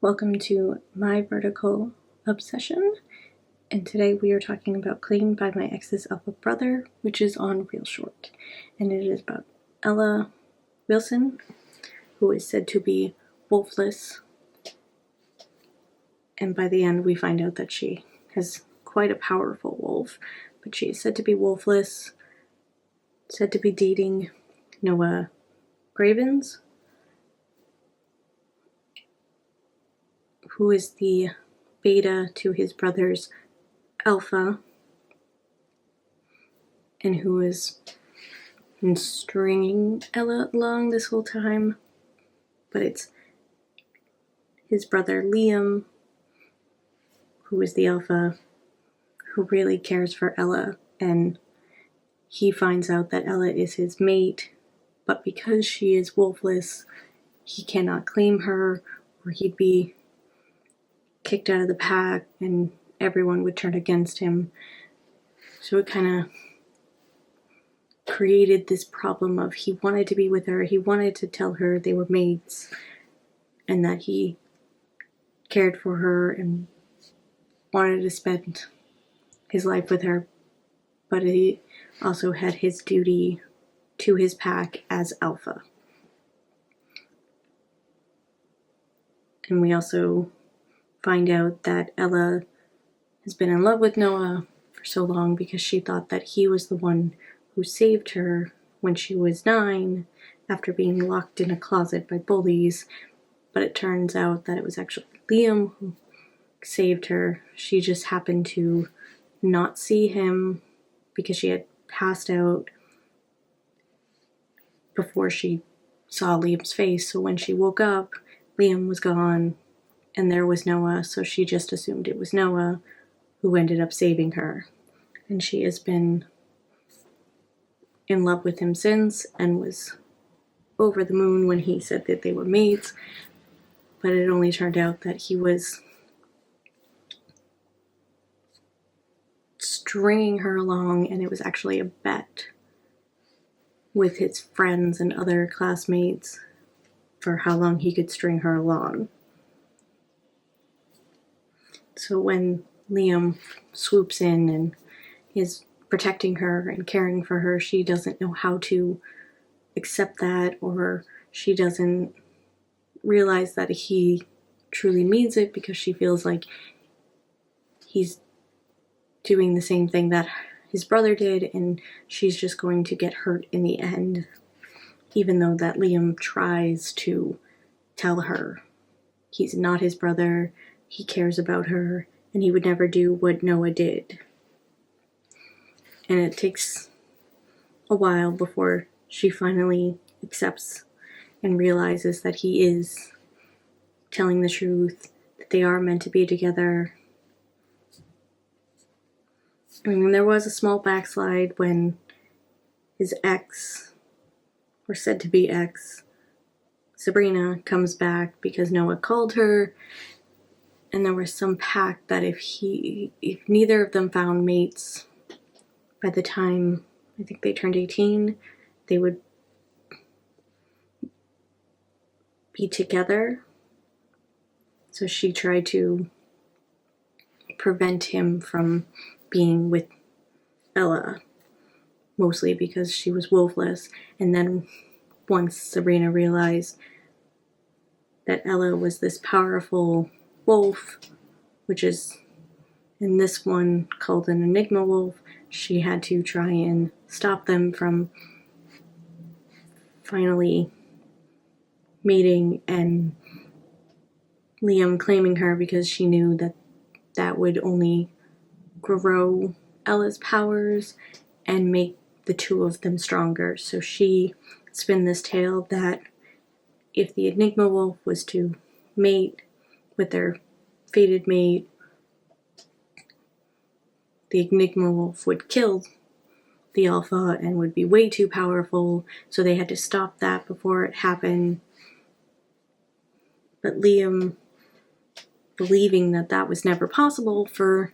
Welcome to my vertical obsession, and today we are talking about Claimed by My Ex's Alpha Brother, which is on ReelShort, and it is about Ella Wilson, who is said to be wolfless, and by the end we find out that she has quite a powerful wolf, but she is said to be wolfless, said to be dating Noah Gravens, who is the beta to his brother's alpha, and who has been stringing Ella along this whole time. But it's his brother Liam, who is the alpha, who really cares for Ella, and he finds out that Ella is his mate, but because she is wolfless, he cannot claim her, or he'd be kicked out of the pack and everyone would turn against him. So it kind of created this problem of he wanted to be with her, he wanted to tell her they were mates and that he cared for her and wanted to spend his life with her, but he also had his duty to his pack as alpha. And we also find out that Ella has been in love with Noah for so long because she thought that he was the one who saved her when she was 9 after being locked in a closet by bullies, but it turns out that it was actually Liam who saved her. She just happened to not see him because she had passed out before she saw Liam's face, so when she woke up, Liam was gone and there was Noah, so she just assumed it was Noah who ended up saving her. And she has been in love with him since and was over the moon when he said that they were mates, but it only turned out that he was stringing her along, and it was actually a bet with his friends and other classmates for how long he could string her along. So when Liam swoops in and is protecting her and caring for her, she doesn't know how to accept that, or she doesn't realize that he truly means it because she feels like he's doing the same thing that his brother did and she's just going to get hurt in the end, even though that Liam tries to tell her he's not his brother, he cares about her, and he would never do what Noah did. And it takes a while before she finally accepts and realizes that he is telling the truth, that they are meant to be together. I mean, there was a small backslide when his ex, or said to be ex, Sabrina, comes back because Noah called her, and there was some pact that if neither of them found mates by the time I think they turned 18, they would be together. So she tried to prevent him from being with Ella, mostly because she was wolfless. And then once Sabrina realized that Ella was this powerful wolf, which is in this one called an enigma wolf, she had to try and stop them from finally mating and Liam claiming her, because she knew that that would only grow Ella's powers and make the two of them stronger. So she spun this tale that if the enigma wolf was to mate with their fated mate, the enigma wolf would kill the alpha and would be way too powerful, so they had to stop that before it happened. But Liam, believing that that was never possible for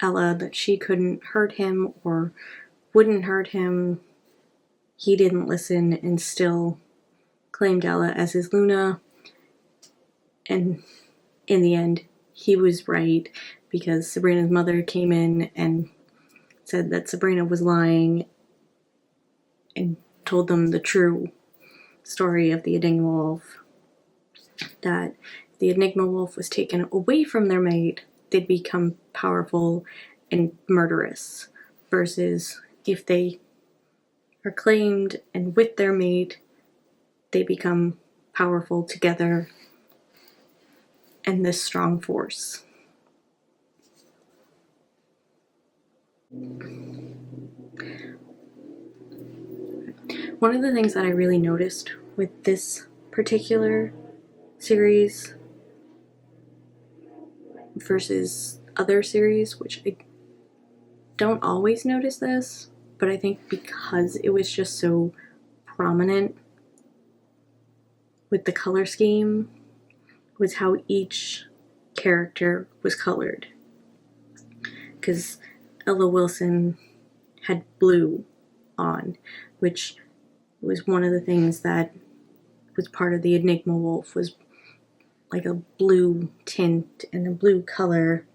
Ella, that she couldn't hurt him or wouldn't hurt him, he didn't listen and still claimed Ella as his Luna, and in the end, he was right, because Sabrina's mother came in and said that Sabrina was lying and told them the true story of the Enigma Wolf. That the Enigma Wolf was taken away from their mate, they'd become powerful and murderous, versus if they are claimed and with their mate, they become powerful together and this strong force. One of the things that I really noticed with this particular series versus other series, which I don't always notice this, but I think because it was just so prominent with the color scheme, was how each character was colored. Because Ella Wilson had blue on, which was one of the things that was part of the Enigma Wolf, was like a blue tint and a blue color.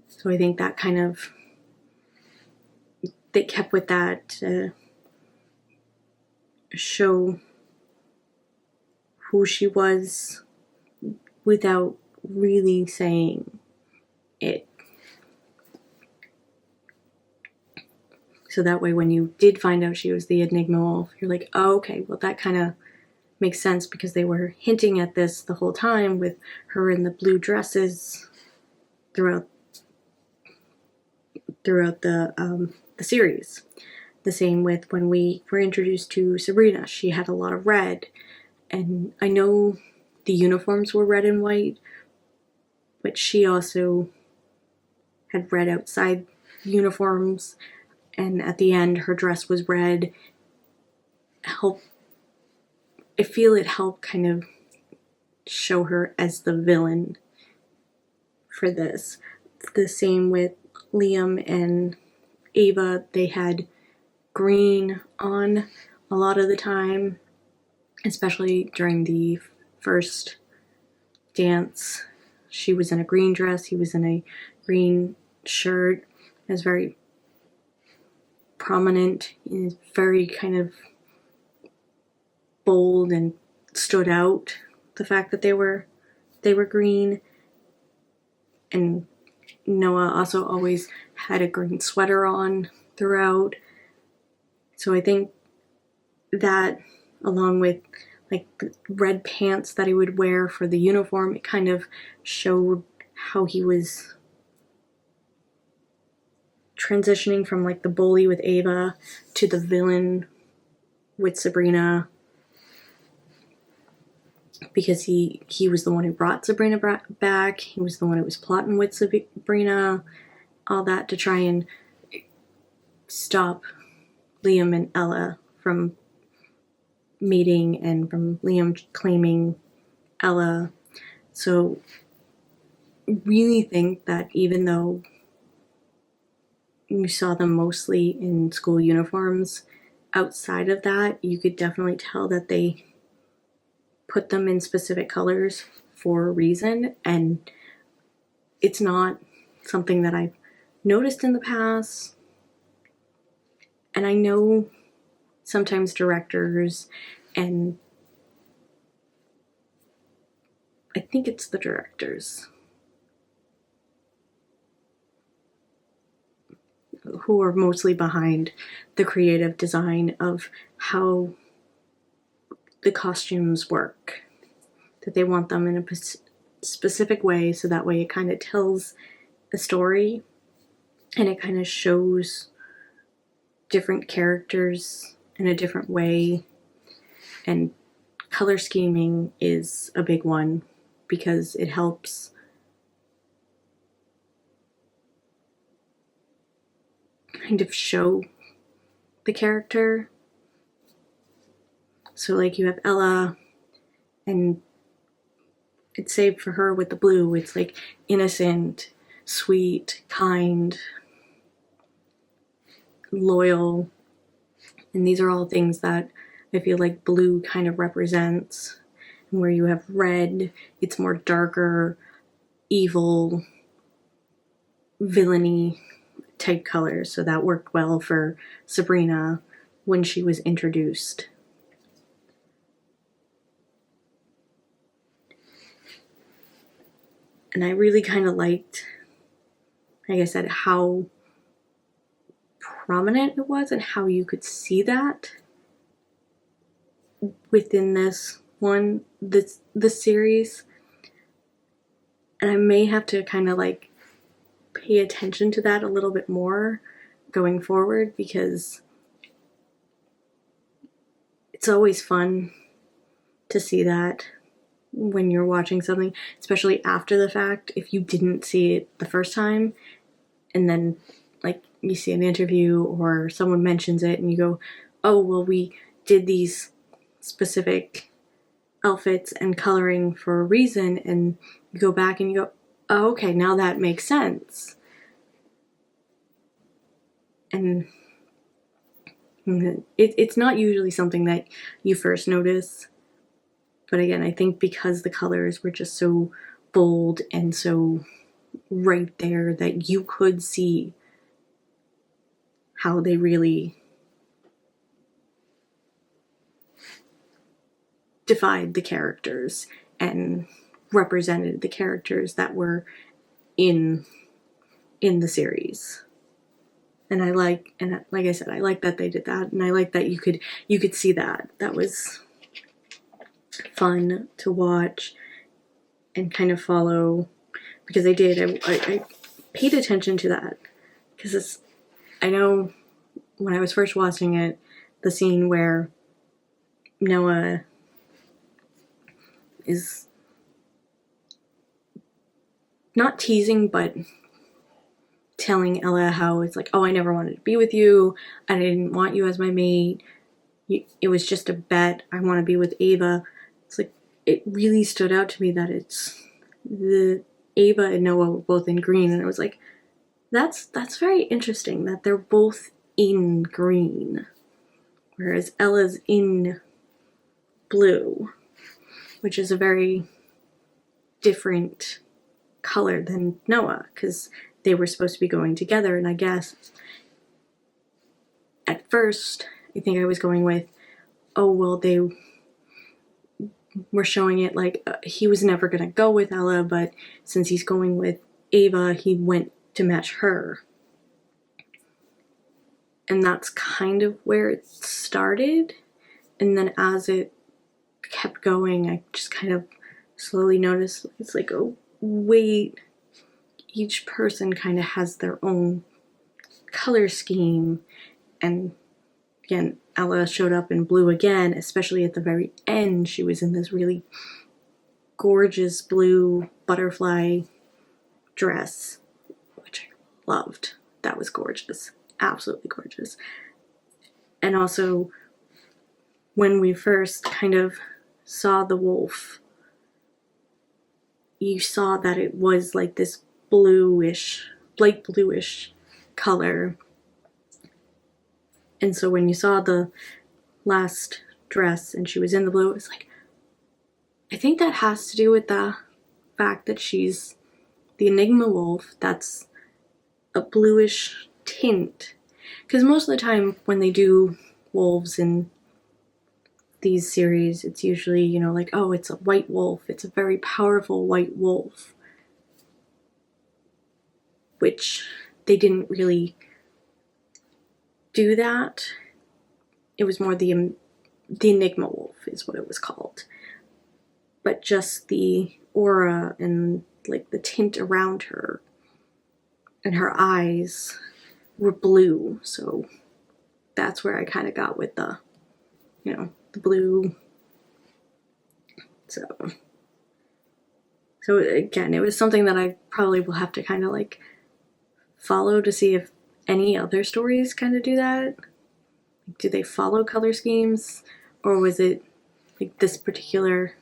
So I think that kind of, they kept with that to show who she was without really saying it. So that way when you did find out she was the Enigma Wolf, you're like, oh, okay, well that kind of makes sense, because they were hinting at this the whole time with her in the blue dresses throughout the series. The same with when we were introduced to Sabrina. She had a lot of red, and I know the uniforms were red and white, but she also had red outside uniforms, and at the end her dress was red. I feel it helped kind of show her as the villain for this. The same with Liam and Ava. They had green on a lot of the time, especially during the first dance. She was in a green dress, he was in a green shirt. It was very prominent, very kind of bold, and stood out, the fact that they were green. And Noah also always had a green sweater on throughout. So I think that, along with like the red pants that he would wear for the uniform, it kind of showed how he was transitioning from like the bully with Ava to the villain with Sabrina, because he was the one who brought Sabrina back. He was the one who was plotting with Sabrina, all that to try and stop Liam and Ella from meeting, and from Liam claiming Ella. So really think that even though you saw them mostly in school uniforms, outside of that, you could definitely tell that they put them in specific colors for a reason, and it's not something that I've noticed in the past. And I know sometimes directors, and I think it's the directors who are mostly behind the creative design of how the costumes work, that they want them in a specific way, so that way it kind of tells a story, and it kind of shows different characters in a different way. And color scheming is a big one, because it helps kind of show the character. So like you have Ella, and it's saved for her with the blue. It's like innocent, sweet, kind, loyal, and these are all things that I feel like blue kind of represents. and where you have red, it's more darker, evil, villainy type colors. So that worked well for Sabrina when she was introduced. And I really kind of liked, like I said, how prominent it was and how you could see that within this series. And I may have to kind of like pay attention to that a little bit more going forward, because it's always fun to see that when you're watching something, especially after the fact, if you didn't see it the first time and then like you see an interview or someone mentions it and you go, oh, well, we did these specific outfits and coloring for a reason, and you go back and you go, oh, okay, now that makes sense. And it's not usually something that you first notice. But again, I think because the colors were just so bold and so right there that you could see how they really defied the characters and represented the characters that were in the series. And like I said, I like that they did that, and I like that you could see that. That was fun to watch and kind of follow, because I paid attention to that, because I know when I was first watching it, the scene where Noah is not teasing but telling Ella how it's like, oh, I never wanted to be with you, I didn't want you as my mate, it was just a bet, I want to be with Ava. It's like, it really stood out to me that it's the Ava and Noah were both in green, and I was like, that's very interesting that they're both in green, whereas Ella's in blue, which is a very different color than Noah, because they were supposed to be going together. And I guess at first I think I was going with, oh, well, they were showing it like he was never gonna go with Ella, but since he's going with Ava, he went to match her. And that's kind of where it started. And then as it kept going, I just kind of slowly noticed, it's like, oh, wait, each person kind of has their own color scheme. And again, Ella showed up in blue again, especially at the very end. She was in this really gorgeous blue butterfly dress, which I loved. That was gorgeous. Absolutely gorgeous. And also, when we first kind of saw the wolf, you saw that it was like this bluish, light bluish color. And so when you saw the last dress and she was in the blue, it was like, I think that has to do with the fact that she's the Enigma wolf. That's a bluish tint. Because most of the time when they do wolves in these series, it's usually, you know, like, oh, it's a white wolf. It's a very powerful white wolf. Which they didn't really do that. It was more the Enigma wolf is what it was called. But just the aura and like the tint around her and her eyes were blue. So that's where I kind of got with the, you know, the blue. So again, it was something that I probably will have to kind of like follow to see if any other stories kind of do that. Do they follow color schemes, or was it like this particular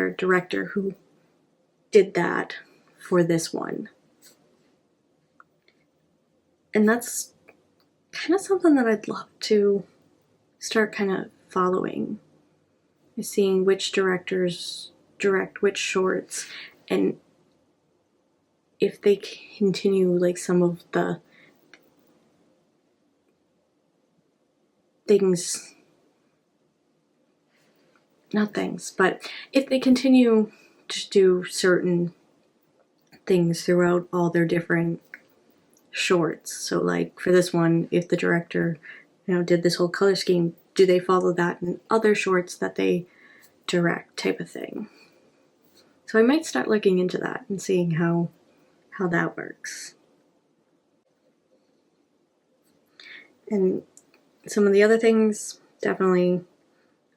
director who did that for this one? And that's kind of something that I'd love to start kind of following, is seeing which directors direct which shorts, and if they continue like some of the things, not things, but if they continue to do certain things throughout all their different shorts. So like for this one, if the director, did this whole color scheme, do they follow that in other shorts that they direct, type of thing. So I might start looking into that and seeing how that works. And some of the other things, definitely,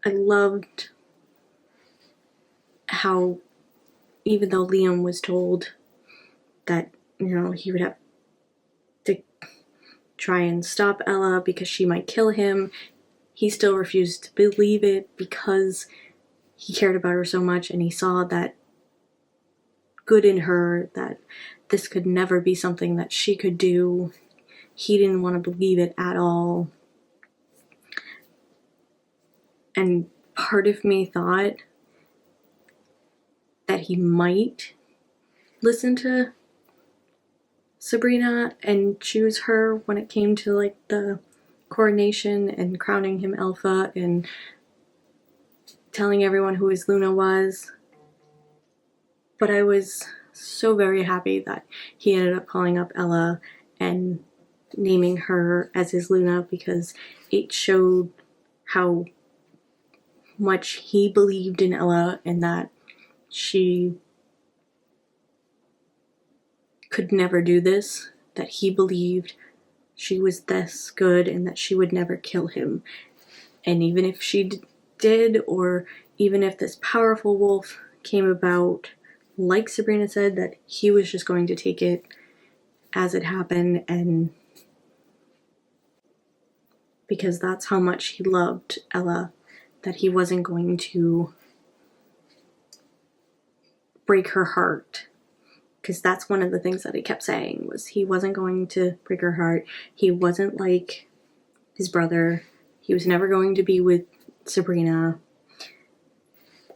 I loved how even though Liam was told that, he would have to try and stop Ella because she might kill him, he still refused to believe it because he cared about her so much and he saw that good in her, that this could never be something that she could do. He didn't want to believe it at all. And part of me thought that he might listen to Sabrina and choose her when it came to like the coronation and crowning him alpha and telling everyone who his Luna was. But I was so very happy that he ended up calling up Ella and naming her as his Luna, because it showed how much he believed in Ella and that she could never do this, that he believed she was this good and that she would never kill him. And even if she did, or even if this powerful wolf came about, like Sabrina said, that he was just going to take it as it happened, and because that's how much he loved Ella, that he wasn't going to break her heart. Because that's one of the things that he kept saying, was he wasn't going to break her heart. He wasn't like his brother. He was never going to be with Sabrina,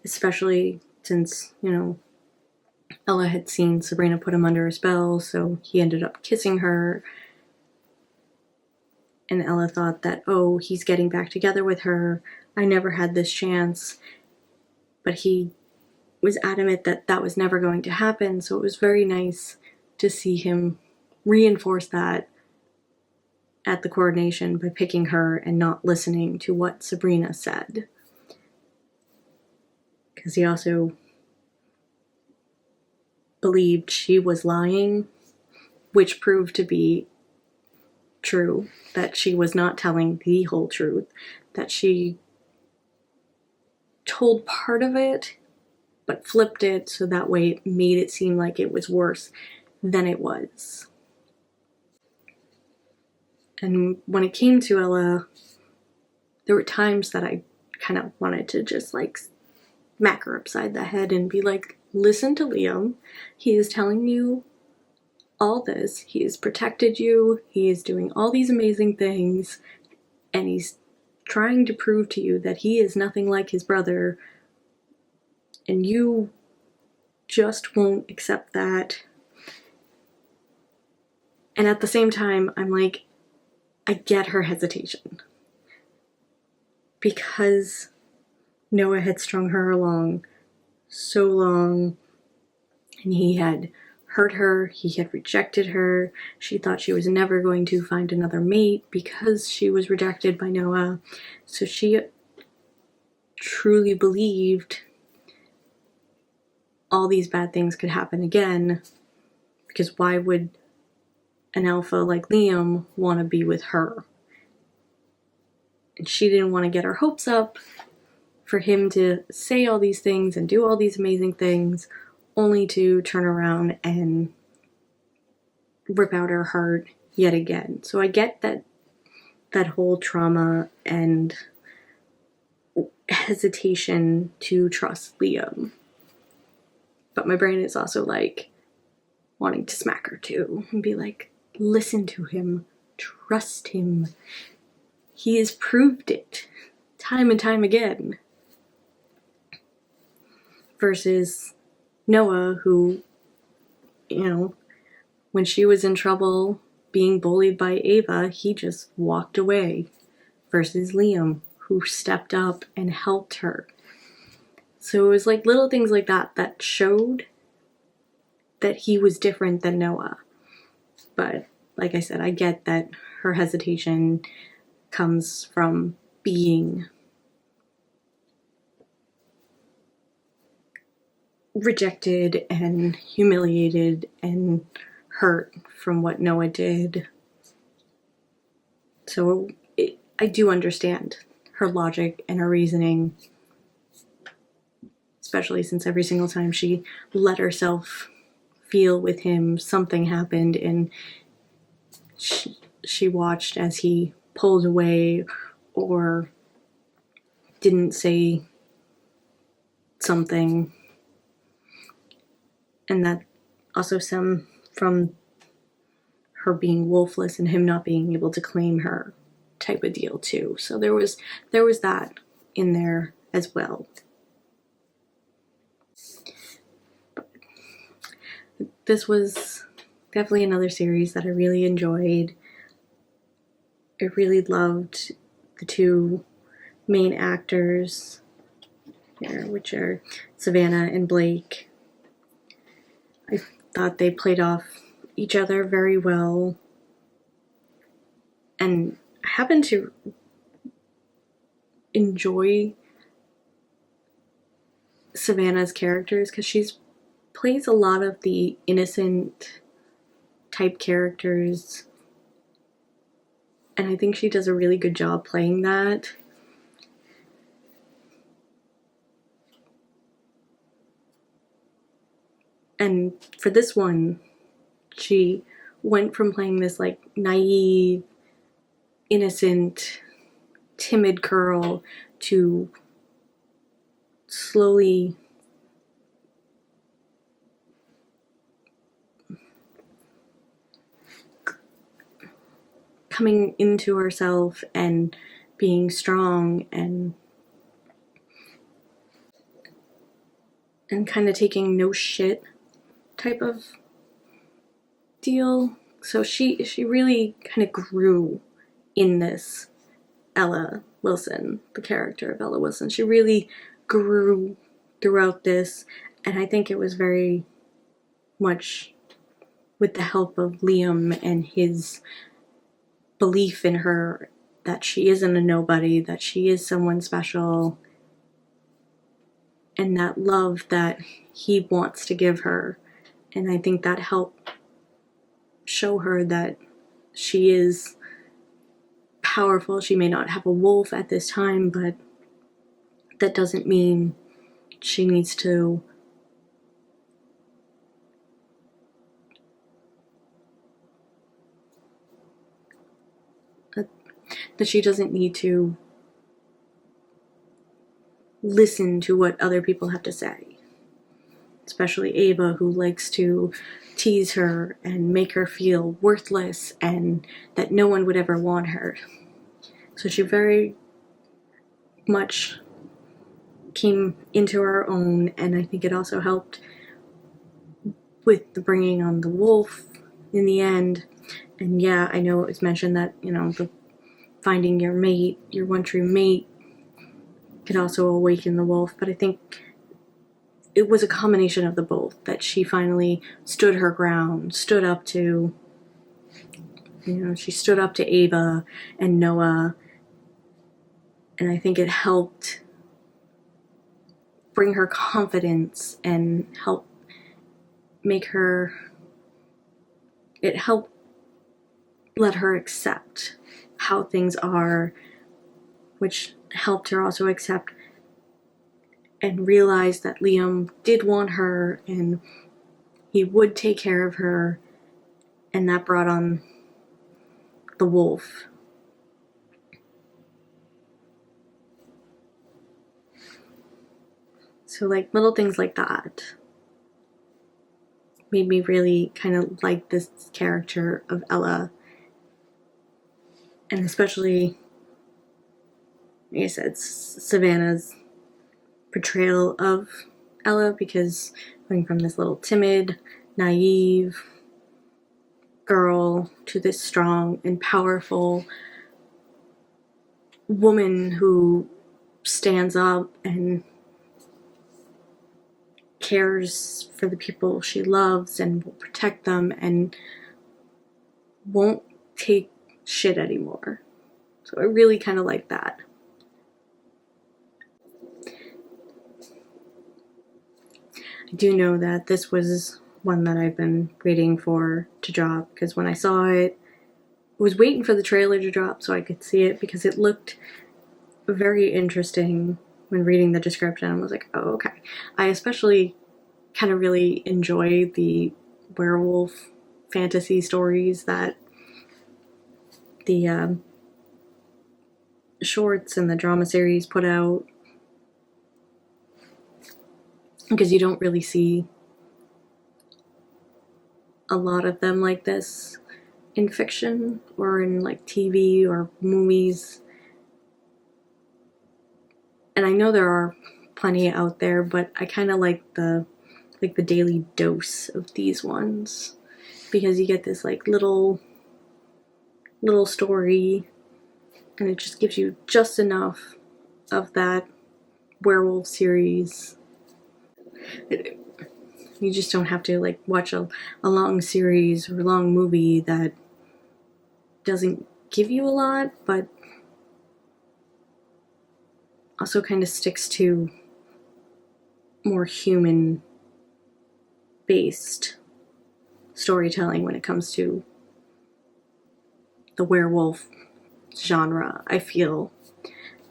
especially since, Ella had seen Sabrina put him under a spell, so he ended up kissing her. And Ella thought that, oh, he's getting back together with her. I never had this chance. But he was adamant that that was never going to happen, so it was very nice to see him reinforce that at the coronation by picking her and not listening to what Sabrina said. Because he also believed she was lying, which proved to be true, that she was not telling the whole truth, that she told part of it but flipped it so that way it made it seem like it was worse than it was. And when it came to Ella, there were times that I kind of wanted to just like smack her upside the head and be like, listen to Liam. He is telling you all this. He has protected you. He is doing all these amazing things. And he's trying to prove to you that he is nothing like his brother. And you just won't accept that. And at the same time, I'm like, I get her hesitation. Because Noah had strung her along so long, and he had hurt her, he had rejected her. She thought she was never going to find another mate because she was rejected by Noah. So she truly believed all these bad things could happen again, because why would an alpha like Liam want to be with her? And she didn't want to get her hopes up for him to say all these things and do all these amazing things, only to turn around and rip out her heart yet again. So I get that whole trauma and hesitation to trust Liam. But my brain is also like wanting to smack her too and be like, listen to him, trust him. He has proved it. time and time again. Versus Noah, who, when she was in trouble being bullied by Ava, he just walked away. Versus Liam, who stepped up and helped her. So it was like little things like that that showed that he was different than Noah. But like I said, I get that her hesitation comes from being rejected and humiliated and hurt from what Noah did. So I do understand her logic and her reasoning, especially since every single time she let herself feel with him, something happened, and she watched as he pulled away or didn't say something. And that also stemmed from her being wolfless and him not being able to claim her type of deal too. So there was that in there as well. But this was definitely another series that I really enjoyed. I really loved the two main actors here, which are Savannah and Blake. I thought they played off each other very well. And I happen to enjoy Savannah's characters because she plays a lot of the innocent type characters. And I think she does a really good job playing that. And for this one, she went from playing this like naive, innocent, timid girl to slowly coming into herself and being strong and kind of taking no shit type of deal. So she really kind of grew in this Ella Wilson, the character of Ella Wilson. She really grew throughout this, and I think it was very much with the help of Liam and his belief in her that she isn't a nobody, that she is someone special, and that love that he wants to give her. And I think that helped show her that she is powerful. She may not have a wolf at this time, but that doesn't mean she needs to that she doesn't need to listen to what other people have to say. Especially Ava, who likes to tease her and make her feel worthless and that no one would ever want her. So she very much came into her own, and I think it also helped with the bringing on the wolf in the end. And yeah, I know it was mentioned that, the finding your mate, your one true mate, could also awaken the wolf, but I think it was a combination of the both, that she finally stood her ground, stood up to, she stood up to Ava and Noah, and I think it helped bring her confidence and help make her, it helped let her accept how things are, which helped her also accept and realize that Liam did want her and he would take care of her, and that brought on the wolf. So like little things like that made me really kind of like this character of Ella, and especially like I said, Savannah's portrayal of Ella, because going from this little timid, naive girl to this strong and powerful woman who stands up and cares for the people she loves and will protect them and won't take shit anymore. So I really kind of like that. I do know that this was one that I've been waiting for to drop, because when I saw it, I was waiting for the trailer to drop so I could see it, because it looked very interesting when reading the description. I was like, oh, okay. I especially kind of really enjoy the werewolf fantasy stories that the shorts and the drama series put out, because you don't really see a lot of them like this in fiction or in like TV or movies. And I know there are plenty out there, but I kind of like the daily dose of these ones, because you get this like little story, and it just gives you just enough of that werewolf series. You just don't have to like watch a long series or long movie that doesn't give you a lot, but also kind of sticks to more human based storytelling when it comes to the werewolf genre. I feel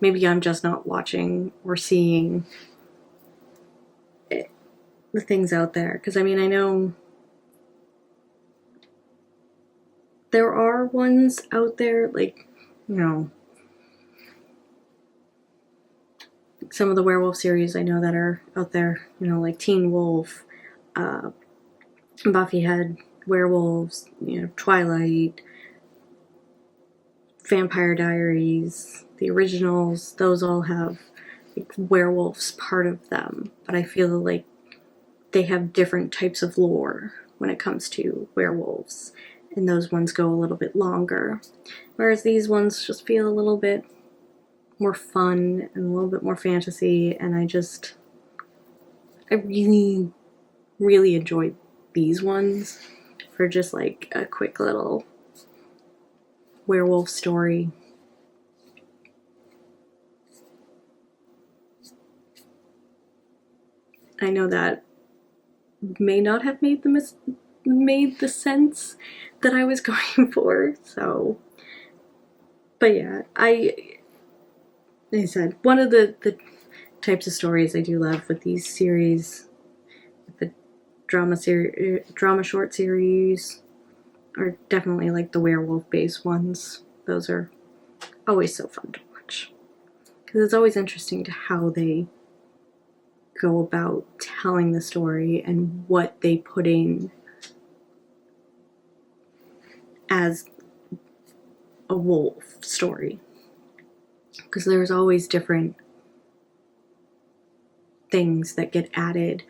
maybe I'm just not watching or seeing the things out there, because I mean, I know there are ones out there, like, you know, some of the werewolf series I know that are out there, you know, like Teen Wolf, Buffy had werewolves, you know, Twilight, Vampire Diaries, the originals, those all have like werewolves part of them, but I feel like they have different types of lore when it comes to werewolves, and those ones go a little bit longer, whereas these ones just feel a little bit more fun and a little bit more fantasy, and I really, really enjoyed these ones for just like a quick little werewolf story. I know that may not have made the sense that I was going for, so, but yeah, like I said, one of the types of stories I do love with these series, the drama short series, are definitely like the werewolf based ones. Those are always so fun to watch, because it's always interesting to how they go about telling the story and what they put in as a wolf story, because there's always different things that get added.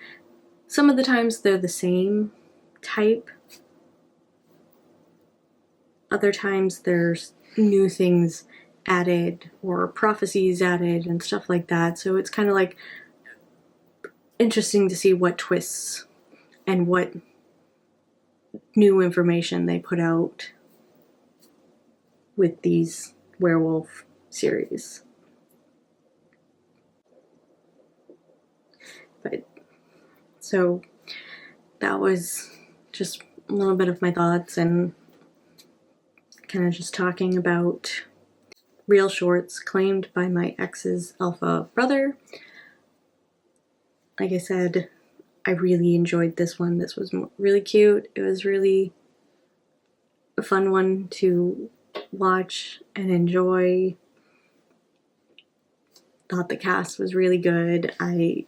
Some of the times they're the same type, other times there's new things added or prophecies added and stuff like that, so it's kind of like interesting to see what twists and what new information they put out with these werewolf series. But so that was just a little bit of my thoughts, and kind of just talking about ReelShorts claimed by my ex's alpha brother. Like I said, I really enjoyed this one. This was really cute. It was really a fun one to watch and enjoy. Thought the cast was really good. I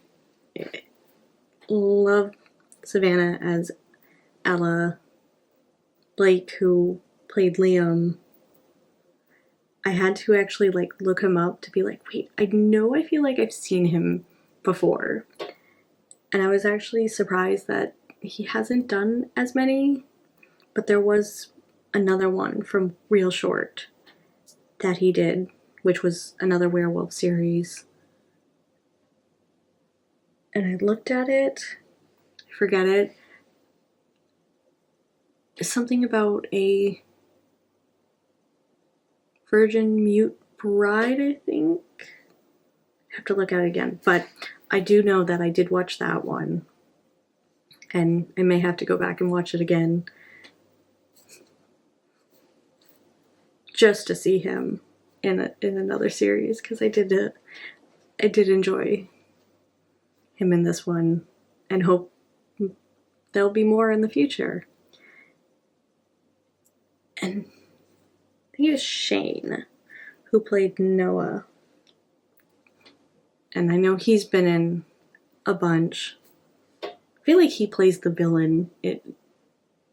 love Savannah as Ella. Blake, who played Liam, I had to actually like look him up to be like, wait, I feel like I've seen him before. And I was actually surprised that he hasn't done as many, but there was another one from ReelShort that he did, which was another werewolf series. And I looked at it, I forget it. It's something about a virgin mute bride, I think. I have to look at it again, but I do know that I did watch that one, and I may have to go back and watch it again just to see him in another series, because I did enjoy him in this one, and hope there'll be more in the future. And I think it was Shane who played Noah, and I know he's been in a bunch. I feel like he plays the villain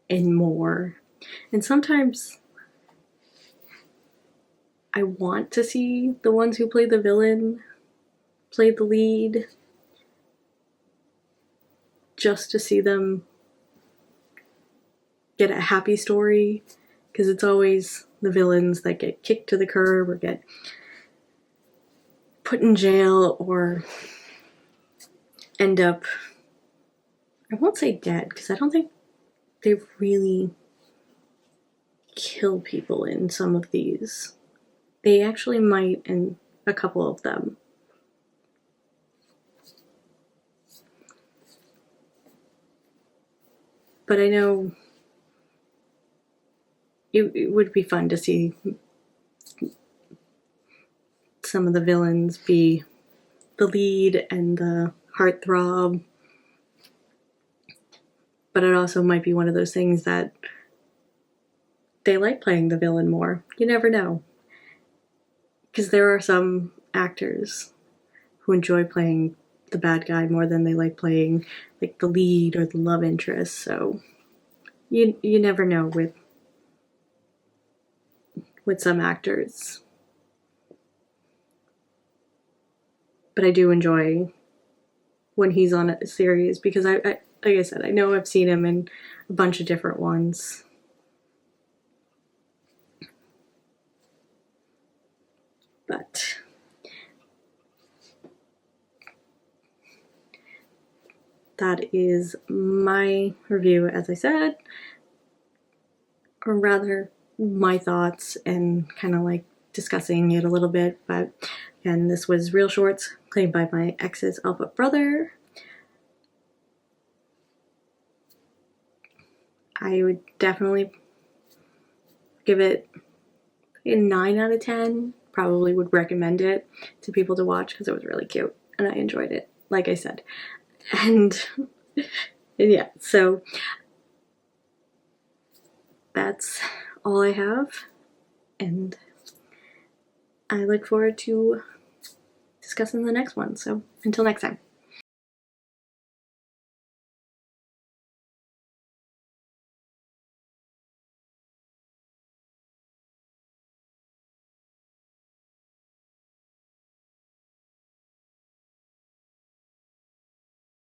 in more, and sometimes I want to see the ones who play the villain play the lead, just to see them get a happy story, because it's always the villains that get kicked to the curb or get put in jail or end up, I won't say dead, because I don't think they really kill people in some of these. They actually might in a couple of them. But I know it would be fun to see some of the villains be the lead and the heartthrob. But it also might be one of those things that they like playing the villain more. You never know. Because there are some actors who enjoy playing the bad guy more than they like playing like the lead or the love interest. So you never know with some actors. But I do enjoy when he's on a series, because I like I said, I know I've seen him in a bunch of different ones. But that is my review, as I said, or rather my thoughts and kind of like discussing it a little bit. But again, this was ReelShorts, played by my ex's alpha brother. I would definitely give it a 9 out of 10. Probably would recommend it to people to watch, because it was really cute and I enjoyed it, like I said. And yeah, so that's all I have, and I look forward to discussing the next one. So until next time.